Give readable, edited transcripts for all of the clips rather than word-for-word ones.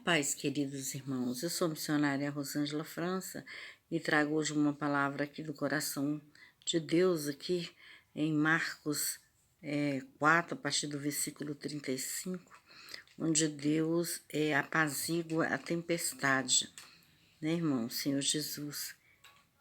paz, queridos irmãos. Eu sou a missionária Rosângela França e trago hoje uma palavra aqui do coração de Deus, aqui em Marcos 4, a partir do versículo 35, onde Deus apazigua a tempestade, né, irmão? Senhor Jesus.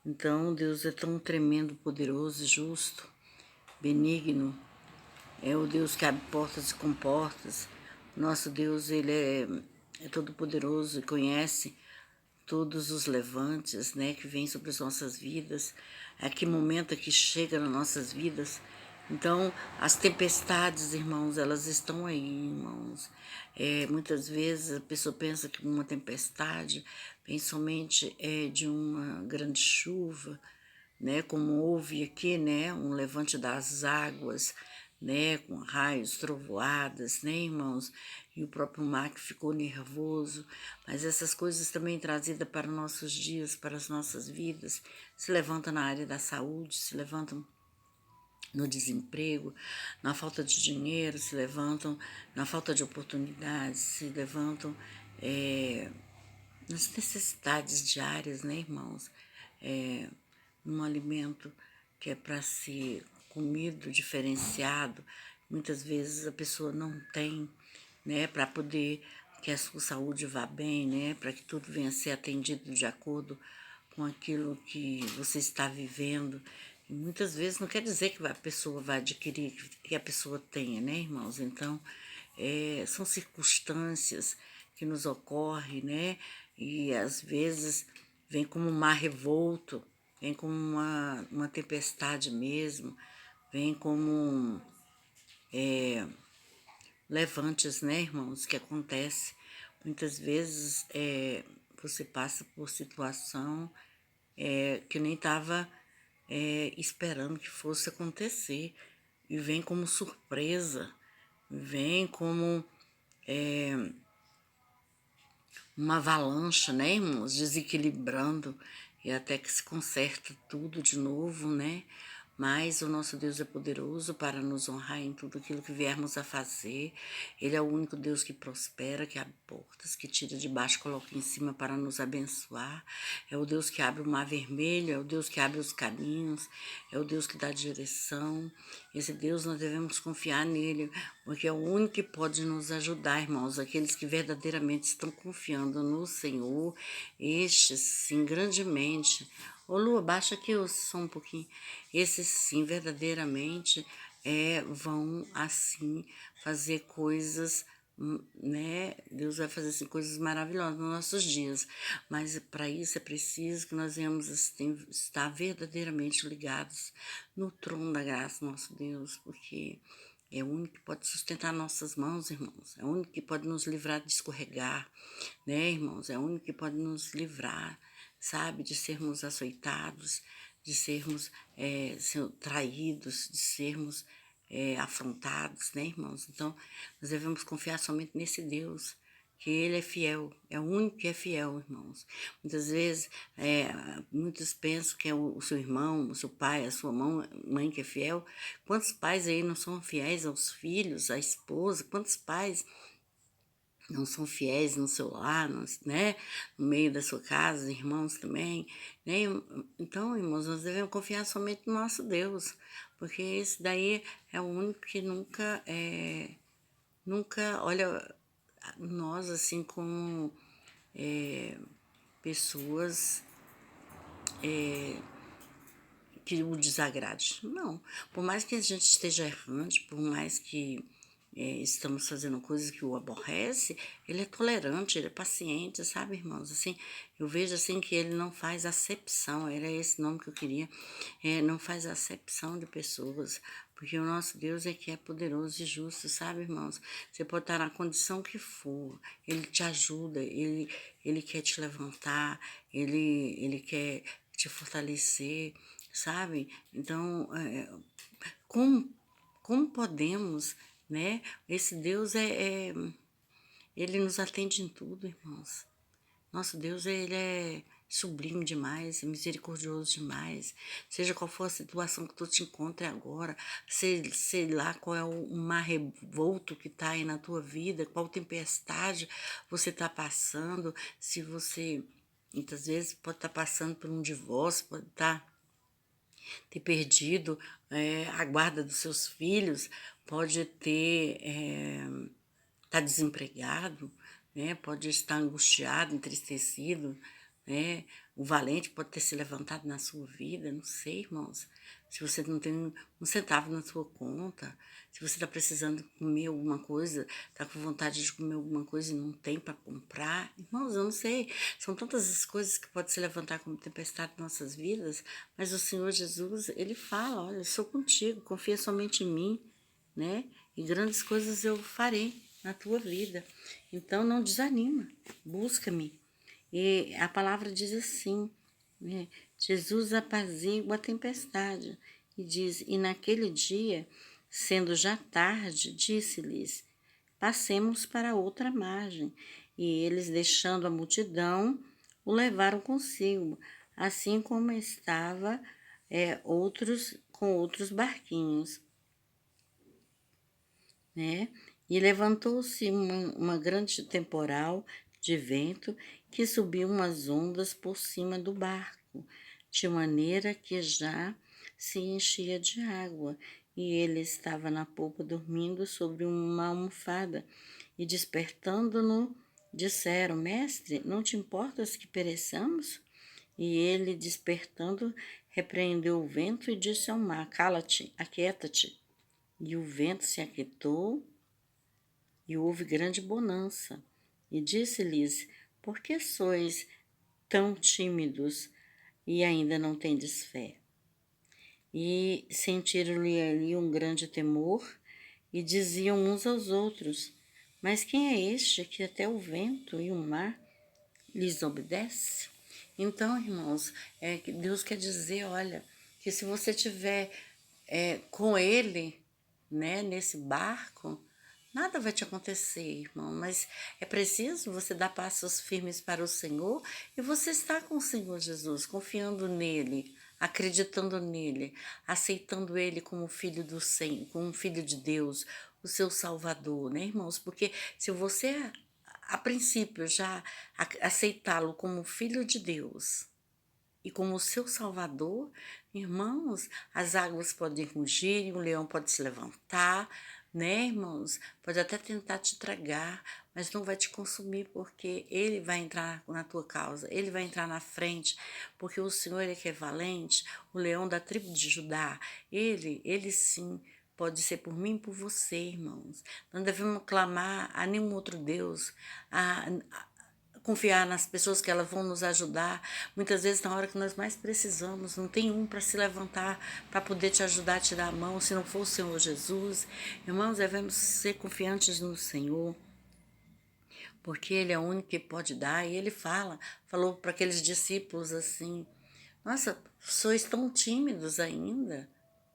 Então, Deus é tão tremendo, poderoso, justo, benigno. É o Deus que abre portas e comportas. Nosso Deus, Ele é todo poderoso e conhece todos os levantes, né, que vêm sobre as nossas vidas, a que momento que chega nas nossas vidas. Então, as tempestades, irmãos, elas estão aí, irmãos. Muitas vezes a pessoa pensa que uma tempestade vem somente de uma grande chuva, né, como houve aqui, né, um levante das águas, né, com raios, trovoadas, né, irmãos, e o próprio mar que ficou nervoso, mas essas coisas também trazidas para os nossos dias, para as nossas vidas, se levantam na área da saúde, se levantam no desemprego, na falta de dinheiro, se levantam na falta de oportunidades, se levantam nas necessidades diárias, né, irmãos? Um alimento que é para ser comido, diferenciado, muitas vezes a pessoa não tem, né, para poder que a sua saúde vá bem, né, para que tudo venha a ser atendido de acordo com aquilo que você está vivendo. E muitas vezes não quer dizer que a pessoa vai adquirir, que a pessoa tenha, né, irmãos? Então, são circunstâncias que nos ocorrem, né? E às vezes vem como um mar revolto, vem como uma tempestade mesmo, vem como levantes, né, irmãos, que acontece. Muitas vezes você passa por situação que nem estava esperando que fosse acontecer. E vem como surpresa, vem como uma avalanche, né, irmãos, desequilibrando e até que se conserta tudo de novo, né? Mas o nosso Deus é poderoso para nos honrar em tudo aquilo que viermos a fazer. Ele é o único Deus que prospera, que abre portas, que tira de baixo, coloca em cima para nos abençoar. É o Deus que abre o mar vermelho, é o Deus que abre os caminhos, é o Deus que dá direção. Esse Deus nós devemos confiar nele, porque é o único que pode nos ajudar, irmãos. Aqueles que verdadeiramente estão confiando no Senhor, estes sim, grandemente. Ô Lu, abaixa aqui o som um pouquinho. Esses sim, verdadeiramente, vão assim fazer coisas, né? Deus vai fazer assim, coisas maravilhosas nos nossos dias. Mas para isso é preciso que nós venhamos assim, estar verdadeiramente ligados no trono da graça, nosso Deus, porque é o único que pode sustentar nossas mãos, irmãos. É o único que pode nos livrar de escorregar, né, irmãos? É o único que pode nos livrar, sabe, de sermos açoitados, de sermos traídos, de sermos afrontados, né, irmãos? Então, nós devemos confiar somente nesse Deus, que Ele é fiel, é o único que é fiel, irmãos. Muitas vezes, muitos pensam que é o seu irmão, o seu pai, a sua mãe que é fiel. Quantos pais aí não são fiéis aos filhos, à esposa? Quantos pais não são fiéis no seu lar, né? No meio da sua casa, irmãos também, né? Então, irmãos, nós devemos confiar somente no nosso Deus, porque esse daí é o único que nunca olha nós assim como pessoas que o desagrade. Não. Por mais que a gente esteja errante, por mais que estamos fazendo coisas que o aborrece, ele é tolerante, ele é paciente, sabe, irmãos? Assim, eu vejo assim que ele não faz acepção, era esse nome que eu queria, não faz acepção de pessoas, porque o nosso Deus é que é poderoso e justo, sabe, irmãos? Você pode estar na condição que for, ele te ajuda, ele quer te levantar, ele quer te fortalecer, sabe? Então, como, como podemos, né? Esse Deus ele nos atende em tudo, irmãos. Nosso Deus, ele sublime demais, é misericordioso demais. Seja qual for a situação que tu te encontre agora, sei lá qual é o mar revolto que está aí na tua vida, qual tempestade você está passando, se você muitas vezes pode estar passando por um divórcio, pode ter perdido a guarda dos seus filhos, pode ter tá desempregado, né? Pode estar angustiado, entristecido, né? O valente pode ter se levantado na sua vida, não sei, irmãos. Se você não tem um centavo na sua conta, se você está precisando comer alguma coisa, está com vontade de comer alguma coisa e não tem para comprar, irmãos, eu não sei. São tantas as coisas que podem se levantar como tempestade em nossas vidas, mas o Senhor Jesus, Ele fala, olha, eu sou contigo, confia somente em mim, né? E grandes coisas eu farei na tua vida. Então não desanima, busca-me. E a palavra diz assim, né? Jesus apazigua a tempestade e diz, e naquele dia, sendo já tarde, disse-lhes, passemos para outra margem. E eles, deixando a multidão, o levaram consigo, assim como estava outros com outros barquinhos, né? E levantou-se uma grande temporal de vento que subiu umas ondas por cima do barco, de maneira que já se enchia de água, e ele estava na polpa dormindo sobre uma almofada, e despertando-no, disseram, Mestre, não te importas que pereçamos? E ele, despertando, repreendeu o vento e disse ao mar, cala-te, aquieta-te. E o vento se aquietou e houve grande bonança. E disse-lhes, por que sois tão tímidos e ainda não tendes fé? E sentiram-lhe ali um grande temor e diziam uns aos outros, mas quem é este que até o vento e o mar lhes obedece? Então, irmãos, que Deus quer dizer, olha, que se você tiver com Ele, né, nesse barco, nada vai te acontecer, irmão, mas é preciso você dar passos firmes para o Senhor e você estar com o Senhor Jesus, confiando nele, acreditando nele, aceitando ele como filho do Senhor, como filho de Deus, o seu Salvador, né, irmãos? Porque se você, a princípio, já aceitá-lo como filho de Deus, e como o seu Salvador, irmãos, as águas podem rugir, o leão pode se levantar, né, irmãos? Pode até tentar te tragar, mas não vai te consumir, porque ele vai entrar na tua causa, ele vai entrar na frente, porque o Senhor, ele que é valente, o leão da tribo de Judá, ele sim, pode ser por mim e por você, irmãos. Não devemos clamar a nenhum outro Deus, confiar nas pessoas que elas vão nos ajudar. Muitas vezes, na hora que nós mais precisamos, não tem um para se levantar, para poder te ajudar a tirar a mão, se não for o Senhor Jesus. Irmãos, devemos ser confiantes no Senhor, porque Ele é o único que pode dar. E Ele falou para aqueles discípulos assim, nossa, sois tão tímidos ainda,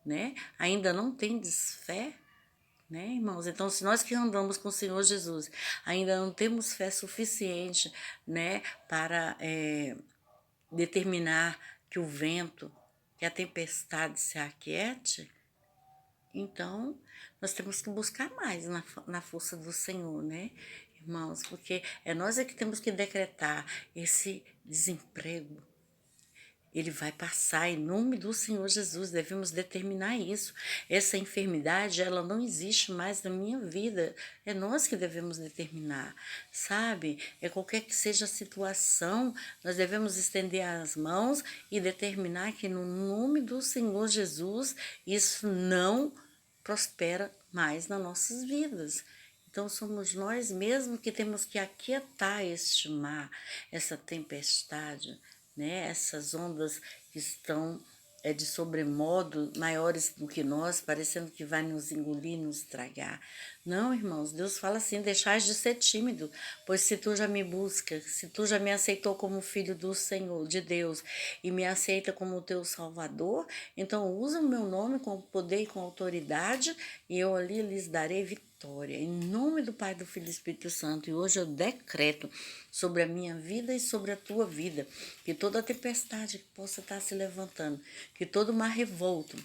né? Ainda não tendes fé? Né, irmãos? Então, se nós que andamos com o Senhor Jesus ainda não temos fé suficiente, né, para determinar que o vento, que a tempestade se aquiete, então nós temos que buscar mais na força do Senhor, né, irmãos? Porque é nós que temos que decretar esse desemprego. Ele vai passar em nome do Senhor Jesus, devemos determinar isso. Essa enfermidade, ela não existe mais na minha vida, é nós que devemos determinar, sabe? É qualquer que seja a situação, nós devemos estender as mãos e determinar que no nome do Senhor Jesus, isso não prospera mais nas nossas vidas. Então, somos nós mesmos que temos que aquietar este mar, essa tempestade, né? Essas ondas que estão de sobremodo maiores do que nós, parecendo que vai nos engolir, nos tragar. Não, irmãos, Deus fala assim, deixais de ser tímido, pois se tu já me busca, se tu já me aceitou como filho do Senhor, de Deus, e me aceita como teu Salvador, então usa o meu nome com poder e com autoridade, e eu ali lhes darei vitória. Em nome do Pai, do Filho e do Espírito Santo, e hoje eu decreto sobre a minha vida e sobre a tua vida, que toda tempestade que possa estar se levantando, que todo mar revolto,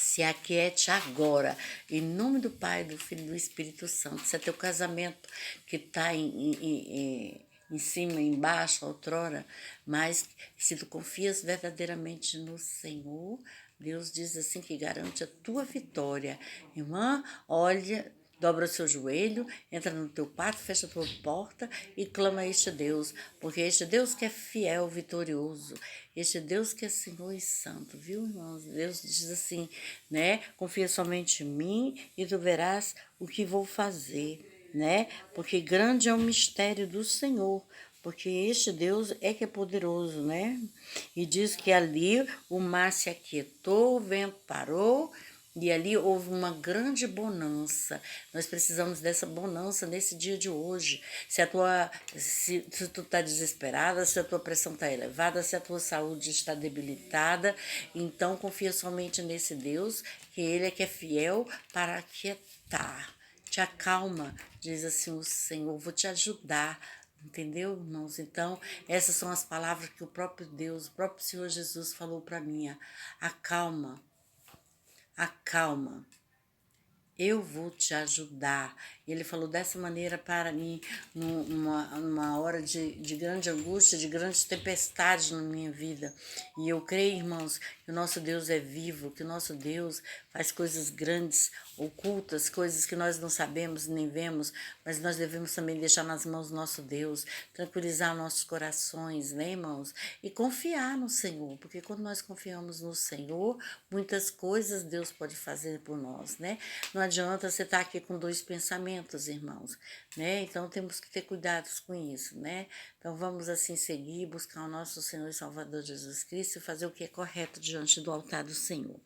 se aquiete agora, em nome do Pai, do Filho e do Espírito Santo. Se é teu casamento que está em cima, embaixo, outrora, mas se tu confias verdadeiramente no Senhor, Deus diz assim que garante a tua vitória. Irmã, olha, dobra o seu joelho, entra no teu quarto, fecha a tua porta e clama a este Deus, porque este Deus que é fiel, vitorioso, este Deus que é Senhor e Santo, viu, irmãos? Deus diz assim, né? Confia somente em mim e tu verás o que vou fazer, né? Porque grande é o mistério do Senhor, porque este Deus é que é poderoso, né? E diz que ali o mar se aquietou, o vento parou, e ali houve uma grande bonança. Nós precisamos dessa bonança nesse dia de hoje. Se tu está desesperada, se a tua pressão está elevada, se a tua saúde está debilitada, então confia somente nesse Deus, que Ele é que é fiel para aquietar. Te acalma, diz assim o Senhor, vou te ajudar. Entendeu, irmãos? Então, essas são as palavras que o próprio Deus, o próprio Senhor Jesus falou para mim. Acalma, acalma, eu vou te ajudar. Ele falou dessa maneira para mim, numa hora de grande angústia, de grandes tempestades na minha vida. E eu creio, irmãos, que o nosso Deus é vivo, que o nosso Deus faz coisas grandes, ocultas, coisas que nós não sabemos nem vemos, mas nós devemos também deixar nas mãos do nosso Deus, tranquilizar nossos corações, né, irmãos? E confiar no Senhor, porque quando nós confiamos no Senhor, muitas coisas Deus pode fazer por nós, né? Não adianta você estar aqui com dois pensamentos, irmãos, né? Então temos que ter cuidados com isso, né? Então vamos assim seguir, buscar o nosso Senhor e Salvador Jesus Cristo e fazer o que é correto diante do altar do Senhor.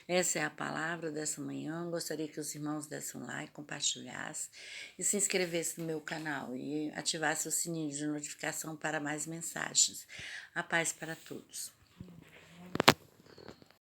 Essa é a palavra dessa manhã. Gostaria que os irmãos dessem um like, compartilhassem e se inscrevessem no meu canal e ativassem o sininho de notificação para mais mensagens. A paz para todos.